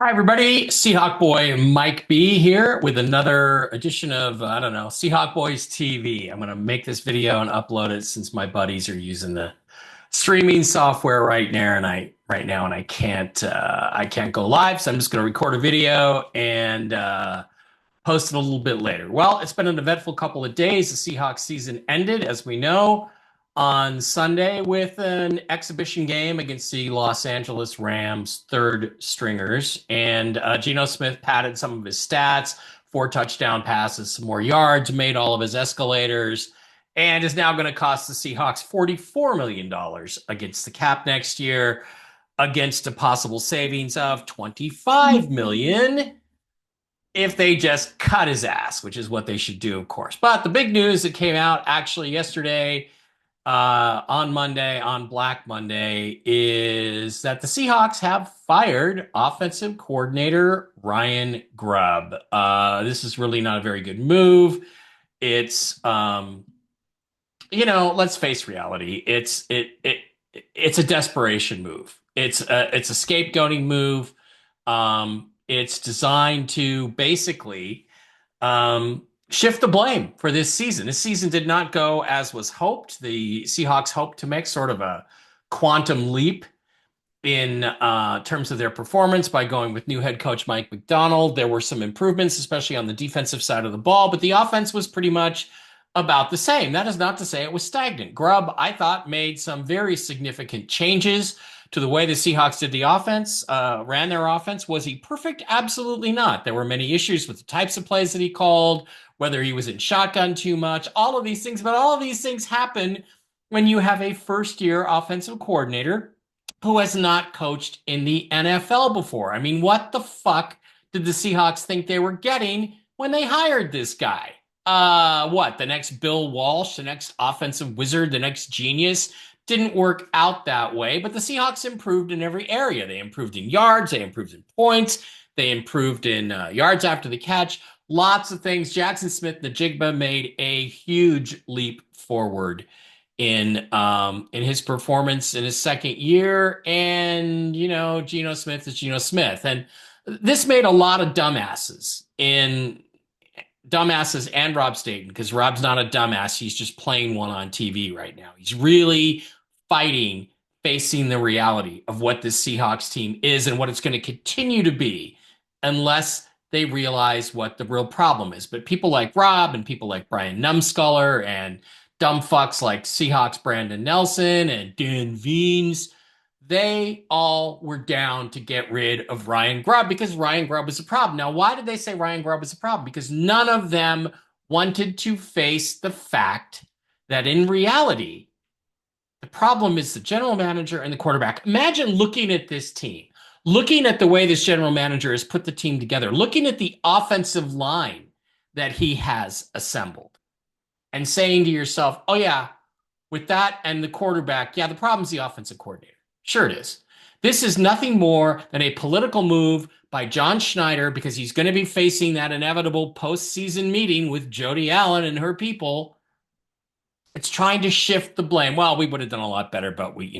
Hi, everybody. Seahawk Boy Mike B here with another edition of, I don't know, Seahawk Boys TV. I'm going to make this video and upload it since my buddies are using the streaming software right now, and I can't go live. So I'm just going to record a video and post it a little bit later. Well, it's been an eventful couple of days. The Seahawks season ended, as we know, on Sunday with an exhibition game against the Los Angeles Rams third stringers. And Geno Smith padded some of his stats, 4 touchdown passes, some more yards, made all of his escalators, and is now going to cost the Seahawks $44 million against the cap next year, against a possible savings of $25 million if they just cut his ass, which is what they should do, of course. But the big news that came out actually yesterday, on Monday, on Black Monday, is that the Seahawks have fired offensive coordinator Ryan Grubb. This is really not a very good move. It's let's face reality. It's a desperation move. It's a scapegoating move. It's designed to basically shift the blame for this season. This season did not go as was hoped. The Seahawks hoped to make sort of a quantum leap in terms of their performance by going with new head coach Mike Macdonald. There were some improvements, especially on the defensive side of the ball, but the offense was pretty much about the same. That is not to say it was stagnant. Grubb, I thought, made some very significant changes to the way the Seahawks did the offense, ran their offense. Was he perfect? Absolutely not. There were many issues with the types of plays that he called, whether he was in shotgun too much, all of these things. But all of these things happen when you have a first-year offensive coordinator who has not coached in the NFL before. I mean, what the fuck did the Seahawks think they were getting when they hired this guy? What, the next Bill Walsh, the next offensive wizard, the next genius? Didn't work out that way, but the Seahawks improved in every area. They improved in yards, they improved in points, they improved in yards after the catch. Lots of things. Jackson Smith-Njigba made a huge leap forward in his performance in his second year, and Geno Smith is Geno Smith, and this made a lot of dumbasses and Rob Staten, because Rob's not a dumbass. He's just playing one on TV right now. He's really facing the reality of what this Seahawks team is and what it's going to continue to be unless they realize what the real problem is. But people like Rob and people like Brian Numskuller and dumb fucks like Seahawks Brandon Nelson and Dan Veens, they all were down to get rid of Ryan Grubb because Ryan Grubb was a problem. Now, why did they say Ryan Grubb was a problem? Because none of them wanted to face the fact that in reality, the problem is the general manager and the quarterback. Imagine looking at this team, looking at the way this general manager has put the team together, looking at the offensive line that he has assembled, and saying to yourself, oh yeah, with that and the quarterback, yeah, the problem's the offensive coordinator. Sure it is. This is nothing more than a political move by John Schneider because he's going to be facing that inevitable postseason meeting with Jody Allen and her people. It's trying to shift the blame. Well, we would have done a lot better, but we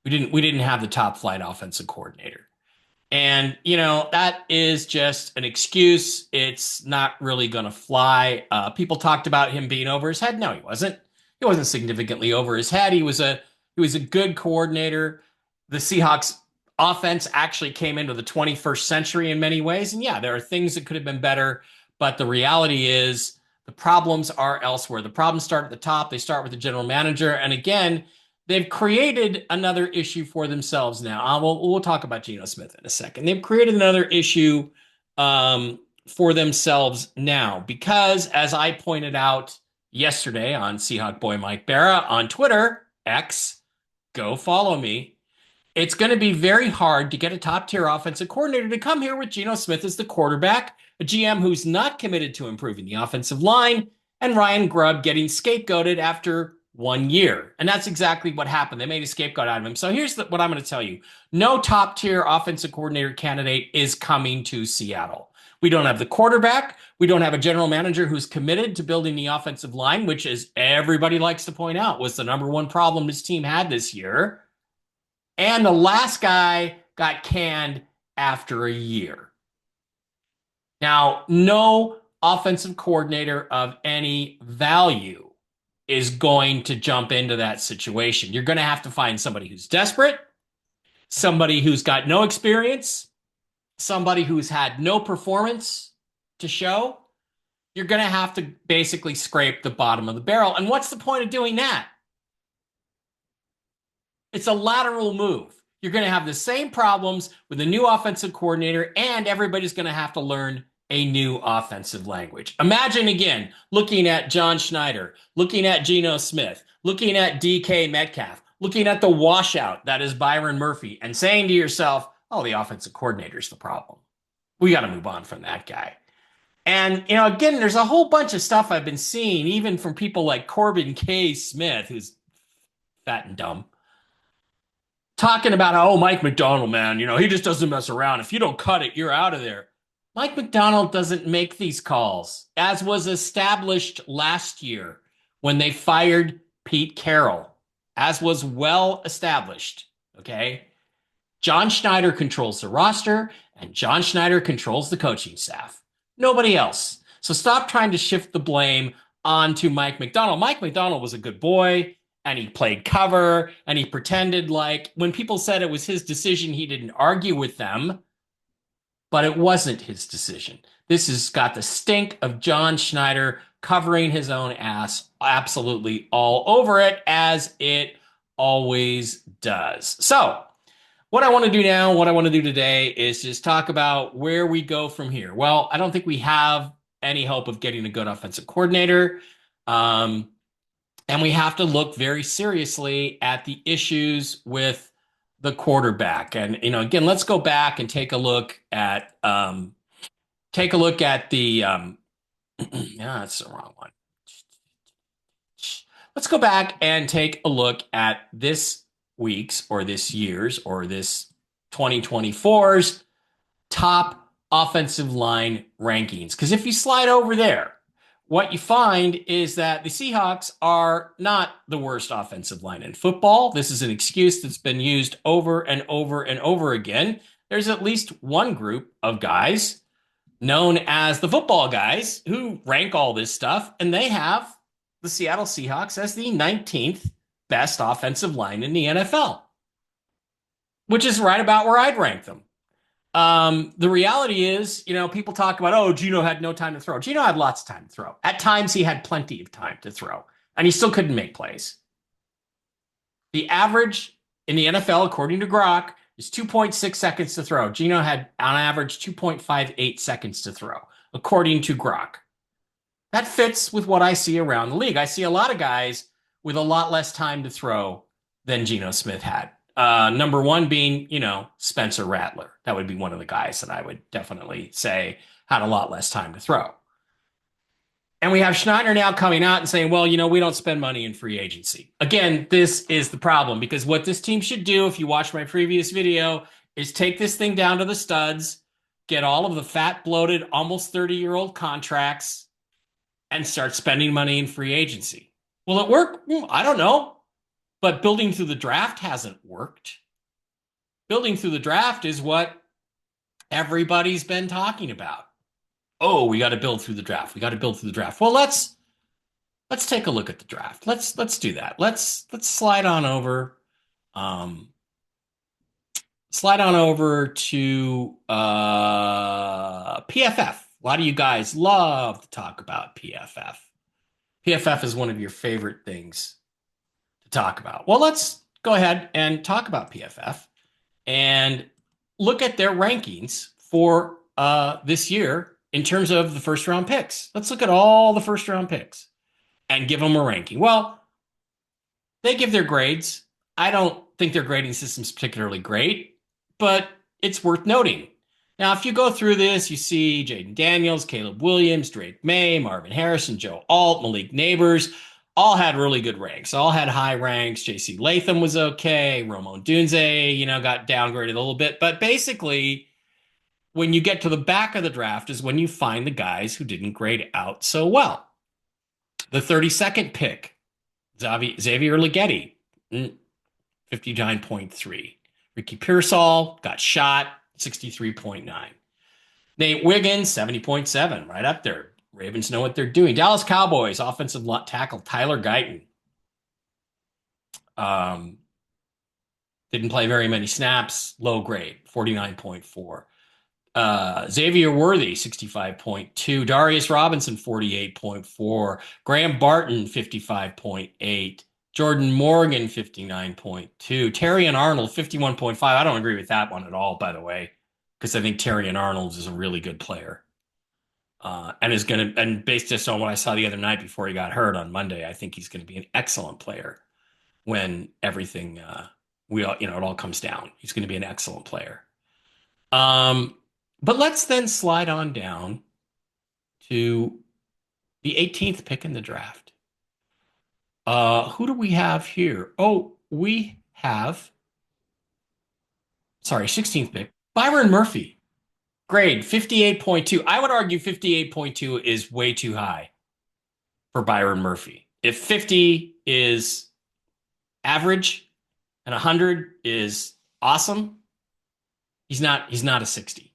didn't have the top flight offensive coordinator. And, that is just an excuse. It's not really going to fly. People talked about him being over his head. No, he wasn't. He wasn't significantly over his head. He was a good coordinator. The Seahawks offense actually came into the 21st century in many ways. And yeah, there are things that could have been better, but the reality is the problems are elsewhere. The problems start at the top. They start with the general manager. And again, they've created another issue for themselves now. We'll talk about Geno Smith in a second. They've created another issue for themselves now because, as I pointed out yesterday on Seahawk Boy Mike Barra on Twitter, X, go follow me. It's going to be very hard to get a top-tier offensive coordinator to come here with Geno Smith as the quarterback, a GM who's not committed to improving the offensive line, and Ryan Grubb getting scapegoated after 1 year. And that's exactly what happened. They made a scapegoat out of him. So here's what I'm going to tell you. No top-tier offensive coordinator candidate is coming to Seattle. We don't have the quarterback. We don't have a general manager who's committed to building the offensive line, which, as everybody likes to point out, was the number one problem this team had this year. And the last guy got canned after a year. Now, no offensive coordinator of any value is going to jump into that situation. You're going to have to find somebody who's desperate, somebody who's got no experience, somebody who's had no performance to show. You're going to have to basically scrape the bottom of the barrel. And what's the point of doing that? It's a lateral move. You're going to have the same problems with a new offensive coordinator, and everybody's going to have to learn a new offensive language. Imagine again looking at John Schneider, looking at Geno Smith, looking at DK Metcalf, looking at the washout that is Byron Murphy, and saying to yourself, oh, the offensive coordinator's the problem. We got to move on from that guy. And, again, there's a whole bunch of stuff I've been seeing, even from people like Corbin K. Smith, who's fat and dumb, talking about how, oh, Mike Macdonald, man, he just doesn't mess around. If you don't cut it, you're out of there. Mike Macdonald doesn't make these calls, as was established last year when they fired Pete Carroll, as was well established. Okay. John Schneider controls the roster, and John Schneider controls the coaching staff. Nobody else. So stop trying to shift the blame onto Mike Macdonald. Mike Macdonald was a good boy, and he played cover, and he pretended like when people said it was his decision, he didn't argue with them, but it wasn't his decision. This has got the stink of John Schneider covering his own ass absolutely all over it, as it always does. So, what I want to do now, what I want to do today is just talk about where we go from here. Well, I don't think we have any hope of getting a good offensive coordinator. And we have to look very seriously at the issues with the quarterback. And, again, let's go back and take a look at the, yeah, that's the wrong one. Let's go back and take a look at this week's or this year's or this 2024's top offensive line rankings. Because if you slide over there, what you find is that the Seahawks are not the worst offensive line in football. This is an excuse that's been used over and over and over again. There's at least one group of guys known as the football guys who rank all this stuff, and they have the Seattle Seahawks as the 19th best offensive line in the NFL, which is right about where I'd rank them. The reality is, people talk about, oh, Geno had no time to throw. Geno had lots of time to throw. At times, he had plenty of time to throw, and he still couldn't make plays. The average in the NFL, according to Grok, is 2.6 seconds to throw. Geno had, on average, 2.58 seconds to throw, according to Grok. That fits with what I see around the league. I see a lot of guys with a lot less time to throw than Geno Smith had. Number one being, Spencer Rattler. That would be one of the guys that I would definitely say had a lot less time to throw. And we have Schneider now coming out and saying, well, we don't spend money in free agency. Again, this is the problem, because what this team should do, if you watch my previous video, is take this thing down to the studs, get all of the fat, bloated, almost 30-year-old contracts, and start spending money in free agency. Will it work? I don't know. But building through the draft hasn't worked. Building through the draft is what everybody's been talking about. Oh, we got to build through the draft. We got to build through the draft. Well, let's take a look at the draft. Let's do that. Let's slide on over. Slide on over to PFF. A lot of you guys love to talk about PFF. PFF is one of your favorite things to talk about. Well, let's go ahead and talk about PFF and look at their rankings for this year in terms of the first round picks. Let's look at all the first round picks and give them a ranking. Well, they give their grades. I don't think their grading system's particularly great, but it's worth noting. Now, if you go through this, you see Jaden Daniels, Caleb Williams, Drake May, Marvin Harrison, Joe Alt, Malik Neighbors, all had really good ranks. All had high ranks. J.C. Latham was okay. Ramon Dunze, got downgraded a little bit. But basically, when you get to the back of the draft is when you find the guys who didn't grade out so well. The 32nd pick, Xavier Leggetti, 59.3. Ricky Pearsall got shot. 63.9. Nate Wiggins, 70.7, right up there. Ravens know what they're doing. Dallas Cowboys, offensive tackle Tyler Guyton. Didn't play very many snaps, low grade, 49.4. Xavier Worthy, 65.2. Darius Robinson, 48.4. Graham Barton, 55.8. Jordan Morgan, 59.2. Terrion Arnold, 51.5. I don't agree with that one at all, by the way, because I think Terrion Arnold is a really good player. And based just on what I saw the other night before he got hurt on Monday, I think he's going to be an excellent player when everything, it all comes down. He's going to be an excellent player. But let's then slide on down to the 18th pick in the draft. Who do we have here? Oh, we have, 16th pick, Byron Murphy. Grade 58.2. I would argue 58.2 is way too high for Byron Murphy. If 50 is average and 100 is awesome, he's not a 60.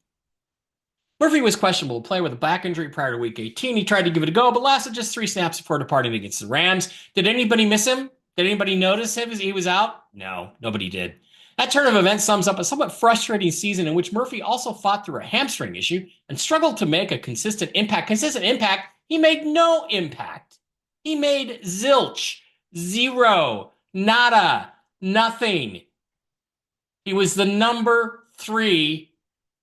Murphy was questionable to play with a back injury prior to week 18. He tried to give it a go, but lasted just 3 snaps before departing against the Rams. Did anybody miss him? Did anybody notice him as he was out? No, nobody did. That turn of events sums up a somewhat frustrating season in which Murphy also fought through a hamstring issue and struggled to make a consistent impact. He made no impact. He made zilch, zero, nada, nothing. He was the number 3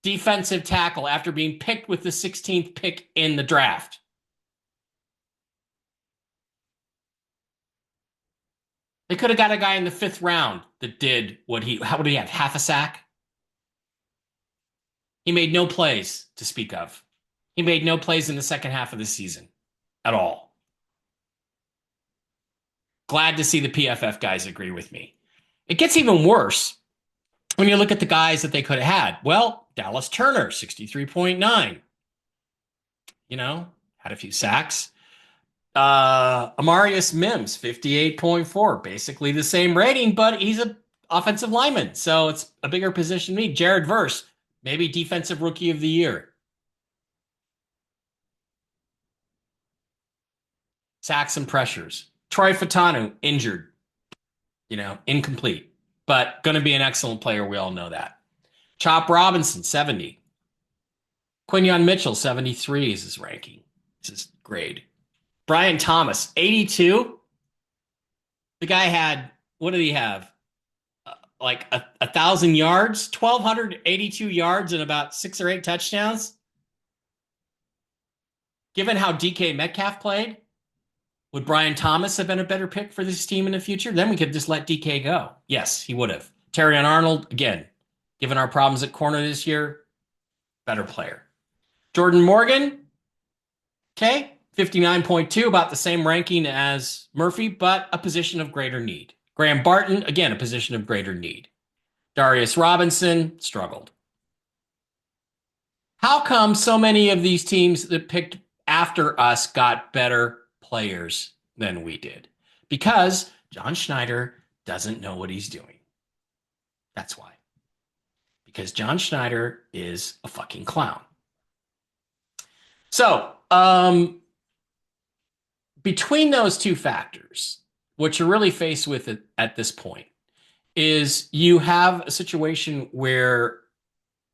defensive tackle after being picked with the 16th pick in the draft. They could have got a guy in the 5th round that did what he have? Half a sack? He made no plays to speak of. He made no plays in the second half of the season at all. Glad to see the PFF guys agree with me. It gets even worse when you look at the guys that they could have had. Well, Dallas Turner, 63.9. Had a few sacks. Amarius Mims, 58.4. Basically the same rating, but he's an offensive lineman, so it's a bigger position than me. Jared Verse, maybe defensive rookie of the year. Sacks and pressures. Troy Fatanu, injured. Incomplete. But going to be an excellent player. We all know that. Chop Robinson, 70. Quinyon Mitchell, 73 is his ranking. This is grade. Brian Thomas, 82. The guy had, what did he have? Like 1,000 yards, 1,282 yards and about 6 or 8 touchdowns. Given how DK Metcalf played, would Brian Thomas have been a better pick for this team in the future? Then we could just let DK go. Yes, he would have. Terrion Arnold, again, given our problems at corner this year, better player. Jordan Morgan, okay, 59.2, about the same ranking as Murphy, but a position of greater need. Graham Barton, again, a position of greater need. Darius Robinson struggled. How come so many of these teams that picked after us got better players than we did? Because John Schneider doesn't know what he's doing. That's why. Because John Schneider is a fucking clown. So, between those two factors, what you're really faced with at this point is you have a situation where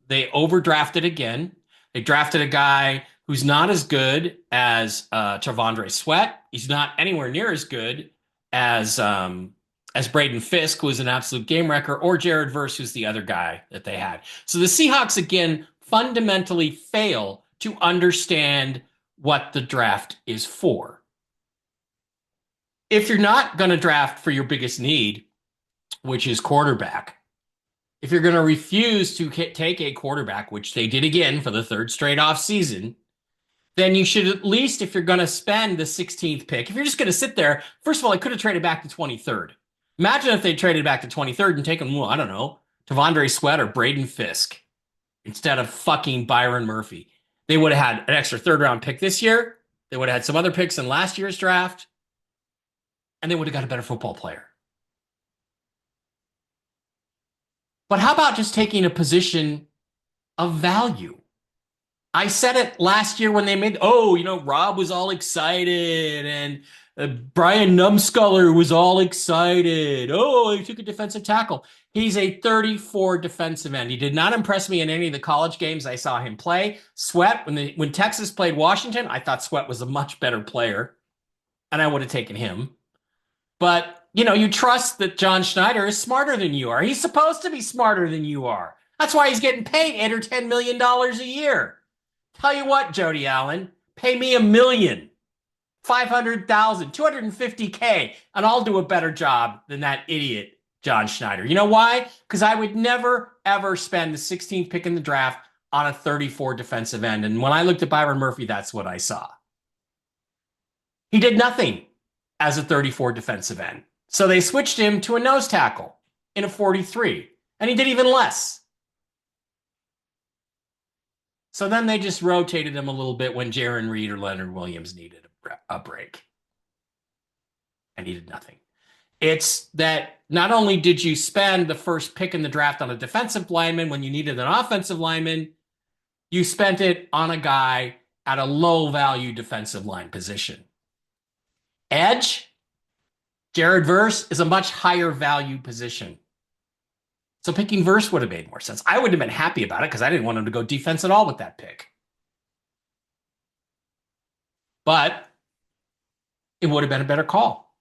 they overdrafted again. They drafted a guy who's not as good as T'Vondre Sweat. He's not anywhere near as good as Braden Fisk, who was an absolute game wrecker, or Jared Verse, who's the other guy that they had. So the Seahawks, again, fundamentally fail to understand what the draft is for. If you're not going to draft for your biggest need, which is quarterback, if you're going to refuse to take a quarterback, which they did again for the 3rd straight off season, then you should at least, if you're going to spend the 16th pick, if you're just going to sit there, first of all, I could have traded back to 23rd. Imagine if they traded back to 23rd and taken, well, I don't know, T'Vondre Sweat or Braden Fisk instead of fucking Byron Murphy. They would have had an extra 3rd round pick this year. They would have had some other picks in last year's draft. And they would have got a better football player. But how about just taking a position of value. I said it last year when they made, Rob was all excited and Brian Numskuller was all excited. Oh, he took a defensive tackle. He's a 34 defensive end. He did not impress me in any of the college games I saw him play. Sweat, when Texas played Washington, I thought Sweat was a much better player, and I would have taken him. But, you trust that John Schneider is smarter than you are. He's supposed to be smarter than you are. That's why he's getting paid $8 or $10 million a year. Tell you what, Jody Allen, pay me $1 million, 500,000, 250K, and I'll do a better job than that idiot John Schneider. You know why? Because I would never, ever spend the 16th pick in the draft on a 34 defensive end. And when I looked at Byron Murphy, that's what I saw. He did nothing as a 34 defensive end. So they switched him to a nose tackle in a 43, and he did even less. So then they just rotated him a little bit when Jaron Reed or Leonard Williams needed a break. And he did nothing. It's that not only did you spend the first pick in the draft on a defensive lineman when you needed an offensive lineman, you spent it on a guy at a low value defensive line position. Edge, Jared Verse is a much higher value position. So picking Verse would have made more sense. I would have been happy about it because I didn't want him to go defense at all with that pick. But it would have been a better call.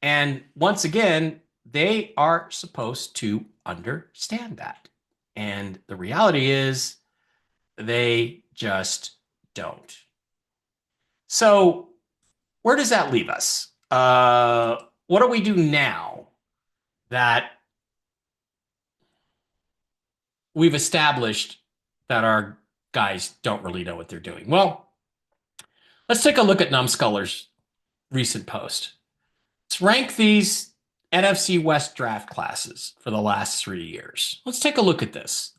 And once again, they are supposed to understand that. And the reality is they just don't. So where does that leave us? What do we do now that we've established that our guys don't really know what they're doing? Well, let's take a look at Numskuller's recent post. Let's rank these NFC West draft classes for the last 3 years. Let's take a look at this.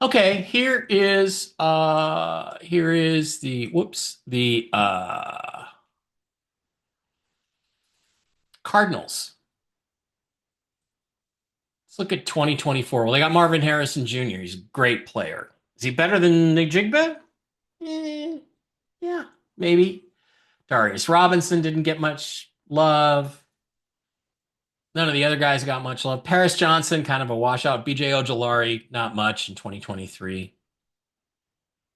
Okay, here is the Cardinals. Let's look at 2024. Well, they got Marvin Harrison Jr. He's a great player. Is he better than Nick Jigba? Yeah, maybe. Darius Robinson didn't get much love. None of the other guys got much love. Paris Johnson, kind of a washout. BJ Ojolari, not much in 2023.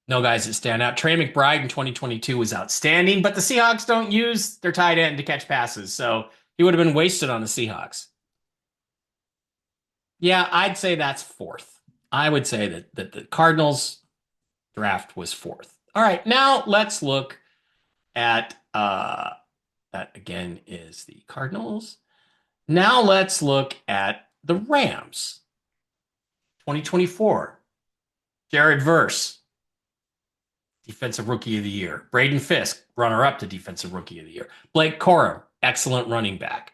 No guys that stand out. Trey McBride in 2022 was outstanding, but the Seahawks don't use their tight end to catch passes, so he would have been wasted on the Seahawks. Yeah, I'd say that's fourth. I would say that the Cardinals draft was fourth. All right, now let's look at that again is the Cardinals. Now let's look at the Rams. 2024. Jared Verse, Defensive Rookie of the Year. Braden Fisk, runner-up to Defensive Rookie of the Year. Blake Corum, excellent running back.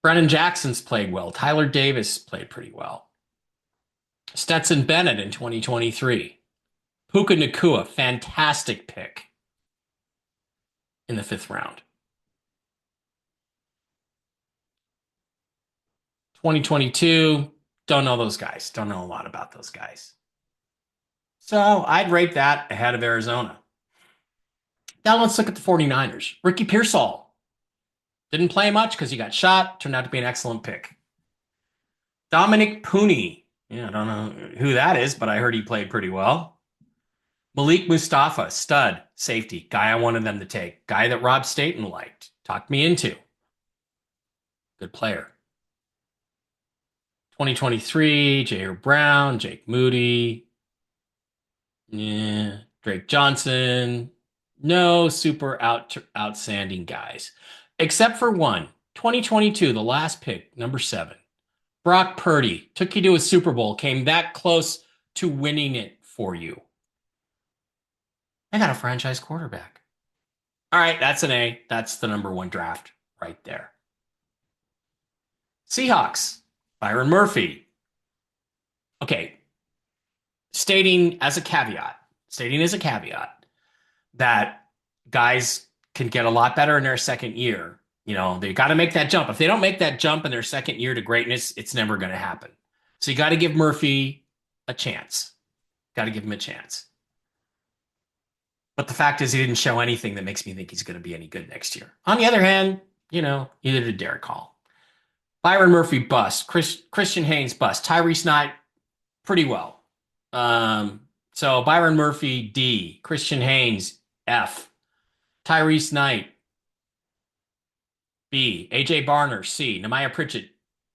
Brennan Jackson's played well. Tyler Davis played pretty well. Stetson Bennett in 2023. Puka Nacua, fantastic pick in the 5th round. 2022, don't know those guys. Don't know a lot about those guys. So I'd rate that ahead of Arizona. Now let's look at the 49ers. Ricky Pearsall. Didn't play much because he got shot. Turned out to be an excellent pick. Dominic Pooney. Yeah, I don't know who that is, but I heard he played pretty well. Malik Mustafa, stud, safety. Guy I wanted them to take. Guy that Rob Staten liked. Talked me into. Good player. 2023, Jair Brown, Jake Moody. Yeah, Drake Johnson. No super outstanding guys. Except for one. 2022, the last pick, number 7. Brock Purdy. Took you to a Super Bowl. Came that close to winning it for you. I got a franchise quarterback. All right, that's an A. That's the number 1 draft right there. Seahawks. Byron Murphy. Okay. Stating as a caveat that guys can get a lot better in their second year. You know, they got to make that jump. If they don't make that jump in their second year to greatness, it's never going to happen. So you got to give Murphy a chance. Got to give him a chance. But the fact is, he didn't show anything that makes me think he's going to be any good next year. On the other hand, neither did Derek Hall. Byron Murphy bust. Christian Haynes bust. Tyrese Knight pretty well. So Byron Murphy D. Christian Haynes F. Tyrese Knight B. AJ Barner C. Nehemiah Pritchett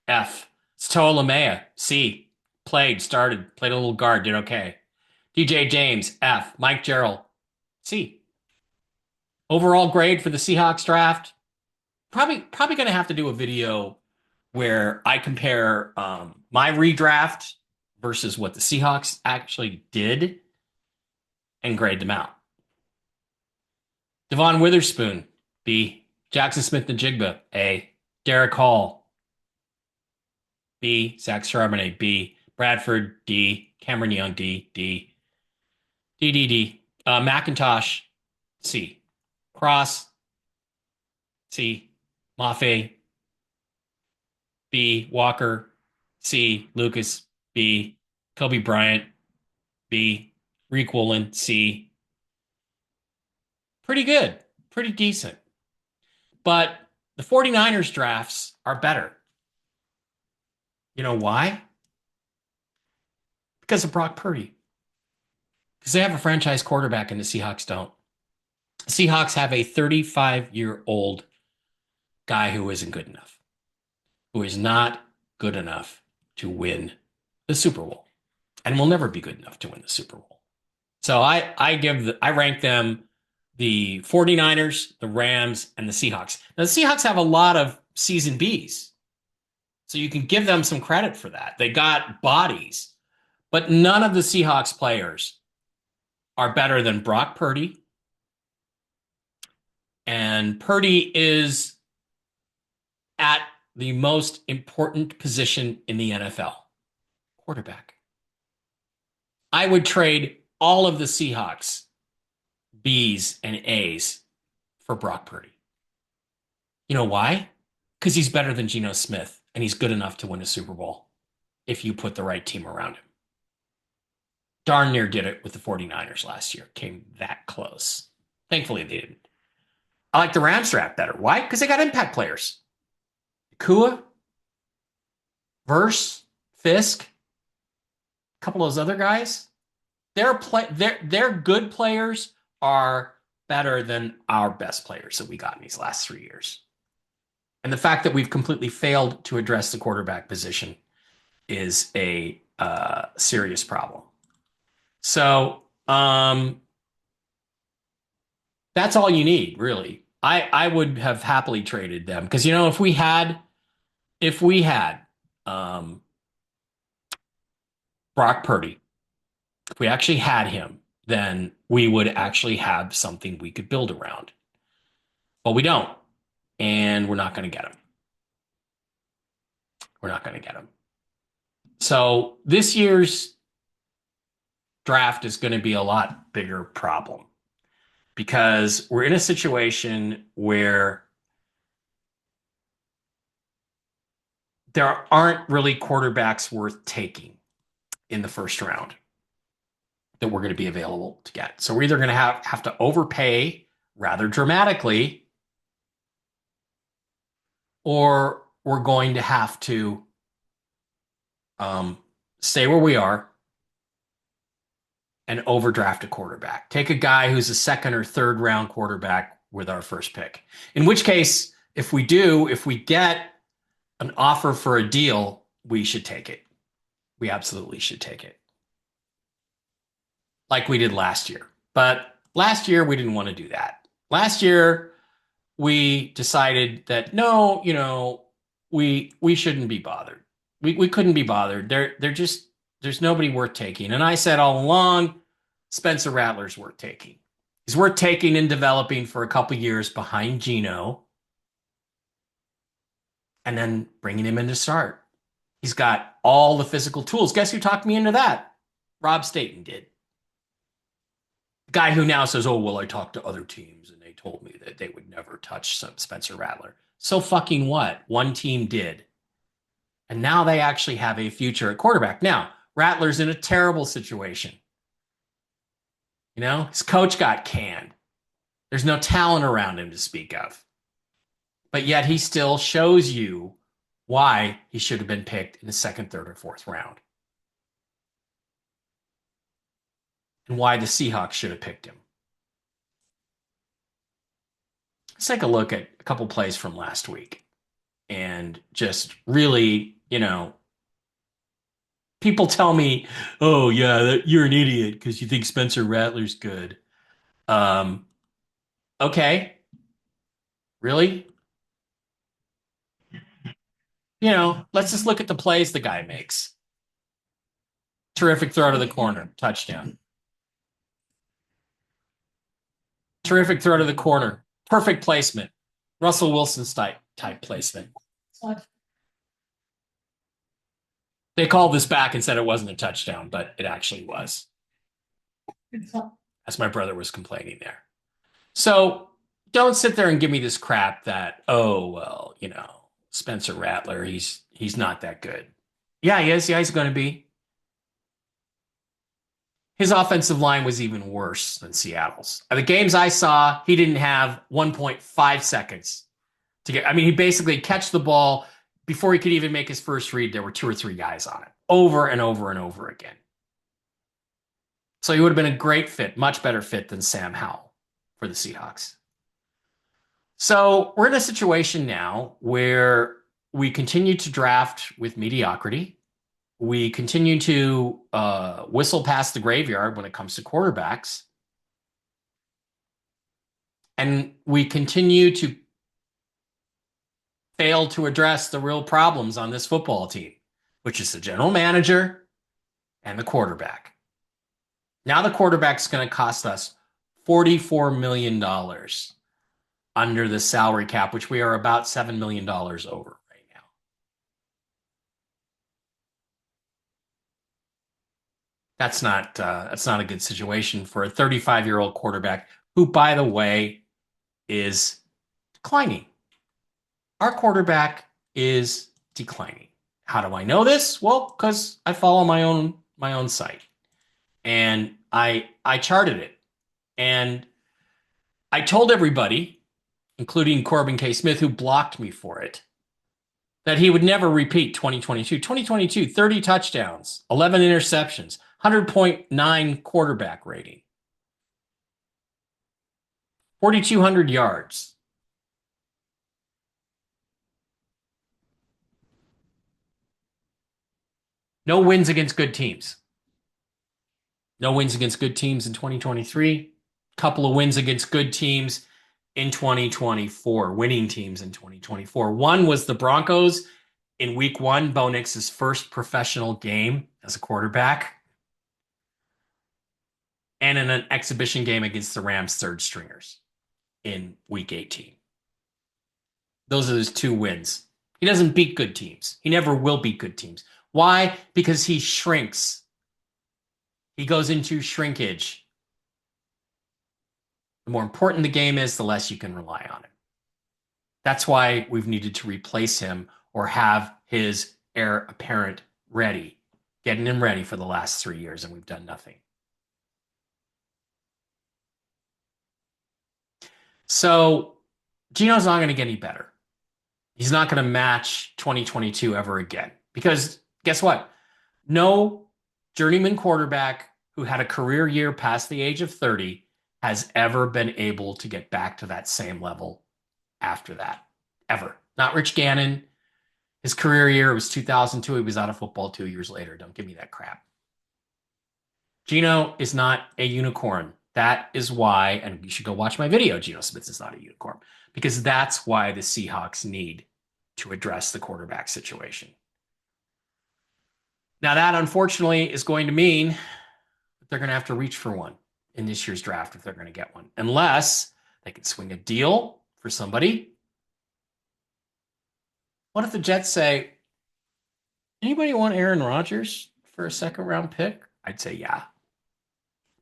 F. Stoa Lamea C. Played a little guard, did okay. DJ James F. Mike Gerald C. Overall grade for the Seahawks draft. Probably going to have to do a video where I compare my redraft versus what the Seahawks actually did and grade them out. Devon Witherspoon, B. Jackson Smith-Njigba, A. Derek Hall, B. Zach Charbonnet, B. Bradford, D. Cameron Young, D. D. D, D, D. McIntosh, C. Cross, C. Mafe, B. Walker, C. Lucas, B. Kobe Bryant, B. Reek Woolen, C. Pretty good, pretty decent. But the 49ers drafts are better. You know why? Because of Brock Purdy. Because they have a franchise quarterback and the Seahawks don't. The Seahawks have a 35-year-old guy who isn't good enough, who is not good enough to win the Super Bowl and will never be good enough to win the Super Bowl. So I rank them the 49ers, the Rams, and the Seahawks. Now, the Seahawks have a lot of season Bs, so you can give them some credit for that. They got bodies, but none of the Seahawks players are better than Brock Purdy. And Purdy is at the most important position in the NFL, quarterback. I would trade all of the Seahawks B's and A's for Brock Purdy. You know why? Because he's better than Geno Smith, and he's good enough to win a Super Bowl if you put the right team around him. Darn near did it with the 49ers last year. Came that close. Thankfully, they didn't. I like the Rams draft better. Why? Because they got impact players. Kua, Verse, Fisk, a couple of those other guys. Their good players are better than our best players that we got in these last 3 years. And the fact that we've completely failed to address the quarterback position is a serious problem. So that's all you need, really. I would have happily traded them because if we had Brock Purdy, if we actually had him, then we would actually have something we could build around. But we don't, and we're not going to get him. We're not going to get him. So this year's draft is going to be a lot bigger problem because we're in a situation where there aren't really quarterbacks worth taking in the first round that we're going to be available to get. So we're either going to have to overpay rather dramatically, or we're going to have to stay where we are and overdraft a quarterback. Take a guy who's a second or third round quarterback with our first pick. In which case, if we get an offer for a deal, we should take it. We absolutely should take it. Like we did last year. But last year, we didn't want to do that. Last year, we decided that, no, we shouldn't be bothered. We couldn't be bothered. There's nobody worth taking. And I said all along, Spencer Rattler's worth taking. He's worth taking and developing for a couple years behind Geno and then bringing him in to start. He's got all the physical tools. Guess who talked me into that? Rob Staten did. Guy who now says, oh, well, I talked to other teams and they told me that they would never touch some Spencer Rattler. So fucking what? One team did. And now they actually have a future at quarterback. Now, Rattler's in a terrible situation. His coach got canned. There's no talent around him to speak of. But yet he still shows you why he should have been picked in the second, third, or fourth round. And why the Seahawks should have picked him. Let's take a look at a couple plays from last week. And just really, people tell me, oh, yeah, you're an idiot because you think Spencer Rattler's good. Um, okay. Really? Let's just look at the plays the guy makes. Terrific throw to the corner, touchdown. Terrific throw to the corner, perfect placement. Russell Wilson's type placement. They called this back and said it wasn't a touchdown, but it actually was. As my brother was complaining there. So don't sit there and give me this crap that, oh, well, Spencer Rattler, he's not that good. Yeah, he is. Yeah, he's going to be. His offensive line was even worse than Seattle's. The games I saw, he didn't have 1.5 seconds to get. I mean, he basically catch the ball before he could even make his first read. There were 2 or 3 guys on it over and over and over again. So he would have been a great fit, much better fit than Sam Howell for the Seahawks. So we're in a situation now where we continue to draft with mediocrity. We continue to whistle past the graveyard when it comes to quarterbacks. And we continue to fail to address the real problems on this football team, which is the general manager and the quarterback. Now the quarterback's going to cost us $44 million under the salary cap, which we are about $7 million over right now. That's not a good situation for a 35-year-old quarterback who, by the way, is declining. Our quarterback is declining. How do I know this? Well, because I follow my own site. And I charted it. And I told everybody, including Corbin K. Smith, who blocked me for it, that he would never repeat 2022. 2022, 30 touchdowns, 11 interceptions, 100.9 quarterback rating, 4,200 yards. No wins against good teams. No wins against good teams in 2023. Couple of wins against good teams in 2024, winning teams in 2024. One was the Broncos in week 1, Bo Nix's first professional game as a quarterback, and in an exhibition game against the Rams third stringers in week 18. Those are his 2 wins. He doesn't beat good teams. He never will beat good teams. Why? Because he shrinks. He goes into shrinkage. The more important the game is, the less you can rely on it. That's why we've needed to replace him or have his heir apparent ready, getting him ready for the last 3 years, and we've done nothing. So Gino's not going to get any better. He's not going to match 2022 ever again. Because guess what? No journeyman quarterback who had a career year past the age of 30 has ever been able to get back to that same level after that. Ever. Not Rich Gannon. His career year was 2002. He was out of football 2 years later. Don't give me that crap. Gino is not a unicorn. That is why, and you should go watch my video, Geno Smith is not a unicorn, because that's why the Seahawks need to address the quarterback situation. Now, that unfortunately is going to mean that they're going to have to reach for one in this year's draft if they're going to get one, unless they can swing a deal for somebody. What if the Jets say, anybody want Aaron Rodgers for a second round pick? I'd say yeah.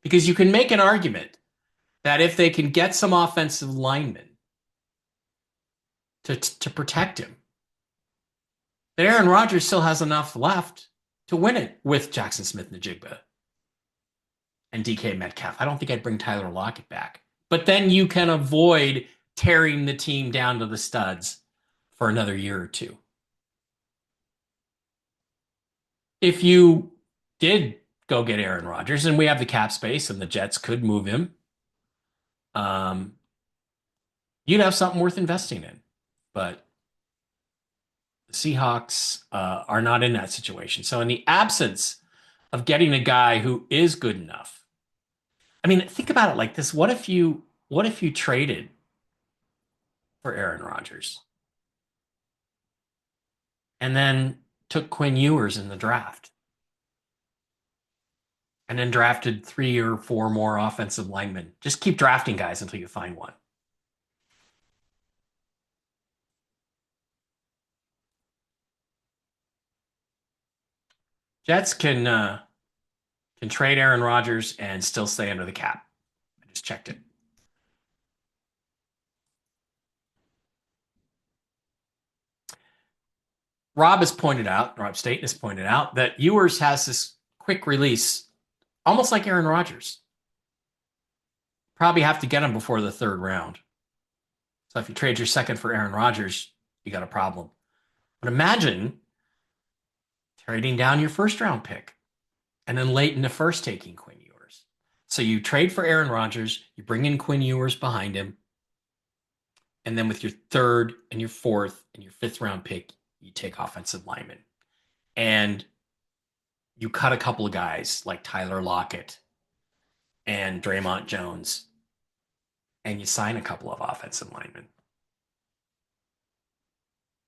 Because you can make an argument that if they can get some offensive linemen to protect him, that Aaron Rodgers still has enough left to win it with Jackson Smith-Njigba and DK Metcalf. I don't think I'd bring Tyler Lockett back. But then you can avoid tearing the team down to the studs for another year or two. If you did go get Aaron Rodgers, and we have the cap space, and the Jets could move him, um, you'd have something worth investing in. But the Seahawks are not in that situation. So, in the absence of getting a guy who is good enough, I mean, think about it like this: what if you traded for Aaron Rodgers and then took Quinn Ewers in the draft, and then drafted 3 or 4 more offensive linemen? Just keep drafting guys until you find one. Jets can trade Aaron Rodgers and still stay under the cap. I just checked it. Rob Staten has pointed out that Ewers has this quick release, almost like Aaron Rodgers. Probably have to get him before the third round. So if you trade your second for Aaron Rodgers, you got a problem. But imagine trading down your first round pick and then late in the first taking Quinn Ewers. So you trade for Aaron Rodgers, you bring in Quinn Ewers behind him, and then with your third and your fourth and your fifth round pick, you take offensive linemen. And you cut a couple of guys like Tyler Lockett and Draymond Jones, and you sign a couple of offensive linemen.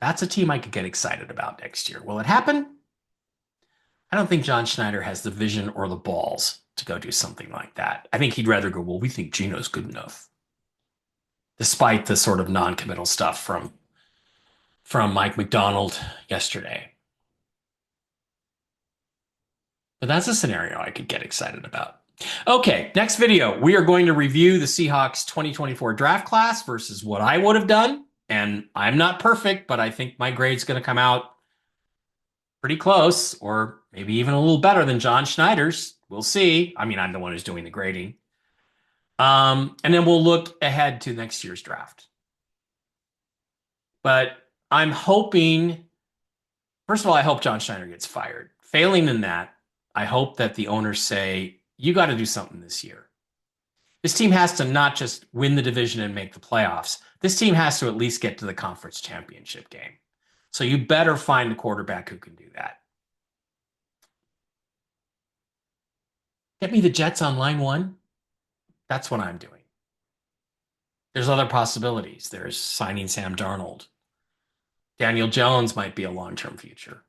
That's a team I could get excited about next year. Will it happen? I don't think John Schneider has the vision or the balls to go do something like that. I think he'd rather go, well, we think Gino's good enough. Despite the sort of non-committal stuff from Mike McDonald yesterday. But that's a scenario I could get excited about. Okay, next video. We are going to review the Seahawks 2024 draft class versus what I would have done. And I'm not perfect, but I think my grade's going to come out pretty close, or maybe even a little better than John Schneider's. We'll see. I mean, I'm the one who's doing the grading. And then we'll look ahead to next year's draft. But I'm hoping, first of all, I hope John Schneider gets fired. Failing in that, I hope that the owners say, you got to do something this year. This team has to not just win the division and make the playoffs. This team has to at least get to the conference championship game. So you better find a quarterback who can do that. Get me the Jets on line one. That's what I'm doing. There's other possibilities. There's signing Sam Darnold. Daniel Jones might be a long-term future.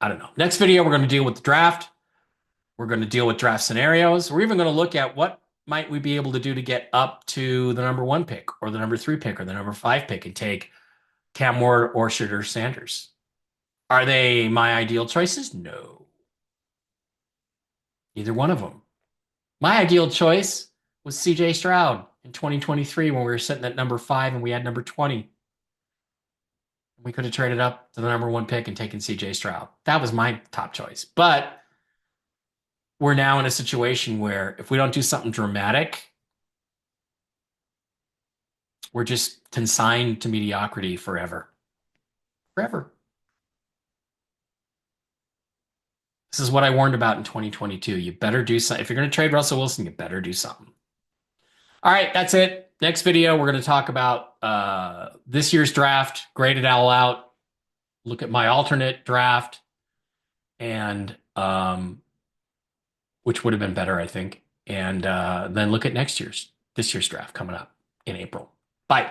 I don't know. Next video, we're going to deal with the draft. We're going to deal with draft scenarios. We're even going to look at what might we be able to do to get up to the number 1 pick or the number 3 pick or the number 5 pick and take Cam Ward or Shedeur Sanders. Are they my ideal choices? No. Neither one of them. My ideal choice was CJ Stroud in 2023 when we were sitting at number 5 and we had number 20. We could have traded up to the number 1 pick and taken CJ Stroud. That was my top choice. But we're now in a situation where if we don't do something dramatic, we're just consigned to mediocrity forever. Forever. This is what I warned about in 2022. You better do something. If you're going to trade Russell Wilson, you better do something. All right, that's it. Next video, we're going to talk about this year's draft, grade it all out, look at my alternate draft, and which would have been better, I think, and then look at this year's draft coming up in April. Bye.